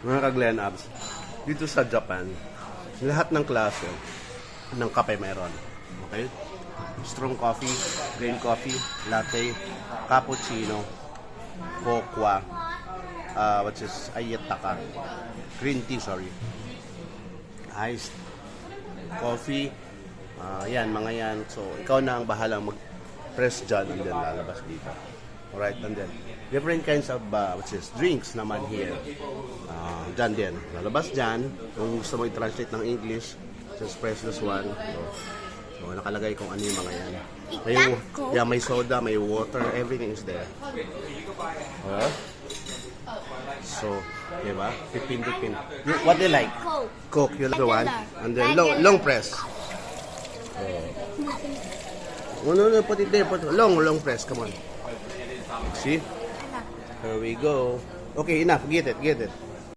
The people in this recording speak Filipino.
Mga ka-Glen Abs, dito sa Japan, lahat ng klase ng kape meron. Okay? Strong coffee, green coffee, latte, cappuccino, cocoa, which is ayataka, green tea, sorry, iced coffee, yan, mga yan. So, ikaw na ang bahalang mag-press dyan and then lalabas dito. Alright, and then different kinds of which is drinks naman here. Dyan din. Lalabas dyan. Kung gusto mo i-translate ng English, just press this one. So nakalagay kung ano yung mga yan. May soda, may water, everything is there. So, diba? Pipin. What do you like? Coke. Coke, you like the one? And then long press. No, put it there. Long press, come on. See? Here we go. Okay, enough. Get it.